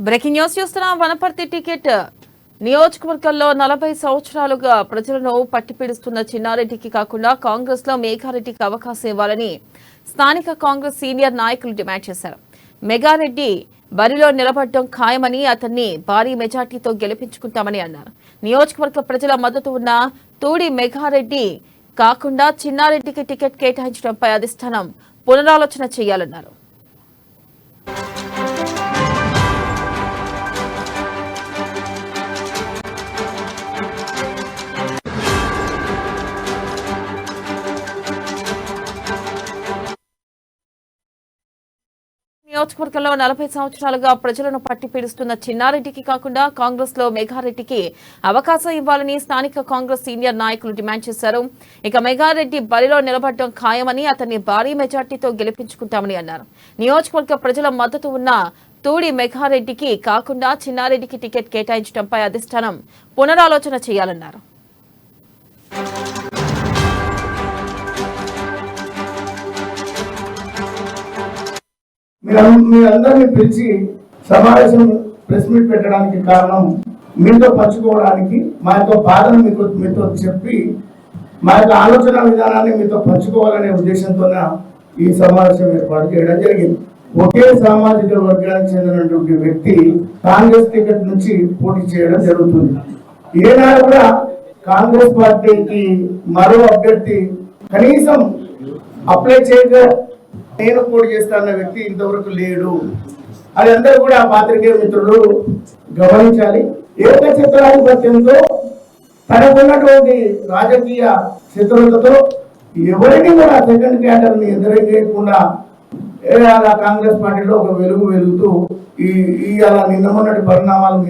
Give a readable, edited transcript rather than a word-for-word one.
Breaking news చూస్తున్నాం. Wanaparthy ticket నియోజకవర్గంలో 40 సంవత్సరాలుగా ప్రజలను పట్టిపీడిస్తున్న చిన్నారెడ్డికి కాకుండా కాంగ్రెస్ లో మేఘారెడ్డికి అవకాశం ఇవ్వాలని స్థానిక కాంగ్రెస్ సీనియర్ నాయకులు డిమాండ్ చేశారు. మెగారెడ్డి బరిలో నిలబడడం ఖాయమని, అతన్ని భారీ మెజార్టీతో గెలిపించుకుంటామని అన్నారు. నియోజకవర్గ ప్రజల మద్దతు ఉన్న తూడి మెగారెడ్డి కాకుండా చిన్నారెడ్డికి టికెట్ కేటాయించడంపై అధిష్టానం పునరాలోచన చేయాలన్నారు. నియోజకవర్గంలో 40 సంవత్సరాలుగా ప్రజలను పట్టిపీడిస్తున్న చిన్నారెడ్డికి కాకుండా కాంగ్రెస్ లో మెగారెడ్డికి అవకాశం ఇవ్వాలని స్థానిక కాంగ్రెస్ సీనియర్ నాయకులు డిమాండ్ చేశారు. ఇక మెగారెడ్డి బరిలో నిలబడడం ఖాయమని, అతన్ని భారీ మెజార్టీతో గెలిపించుకుంటామని అన్నారు. నియోజకవర్గ ప్రజల మద్దతు ఉన్న తూడి మెగారెడ్డికి కాకుండా చిన్నారెడ్డికి టికెట్ కేటాయించడంపై అధిష్టానం పునరాలోచన చేయాలన్నారు. మీరందరినీ పిలిచి సమావేశం ప్రెస్ మీట్ పెట్టడానికి కారణం మీతో పంచుకోవడానికి, మా యొక్క బాధను మీతో చెప్పి మా యొక్క ఆలోచన విధానాన్ని మీతో పంచుకోవాలనే ఉద్దేశంతో ఈ సమావేశం ఏర్పాటు చేయడం జరిగింది. ఒకే సామాజిక వర్గానికి చెందినటువంటి వ్యక్తి కాంగ్రెస్ టికెట్ నుంచి పోటీ చేయడం జరుగుతుంది. ఏనాడు కూడా కాంగ్రెస్ పార్టీకి మరో అభ్యర్థి కనీసం అప్లై చేయక నేను పోటీ చేస్తాన్న వ్యక్తి ఇంతవరకు లేడు. అది అందరూ కూడా పాత్రికేయ మిత్రులు గమనించాలి. ఏకఛత్రాధిపత్యంతో తనకున్నటువంటి రాజకీయ చతురతతో ఎవరిని కూడా సెకండ్ క్యాడర్ ని ఎదురేయకుండా కాంగ్రెస్ పార్టీలో ఒక వెలుగుతూ ఈ అలా నిన్న మొన్నటి పరిణామాలు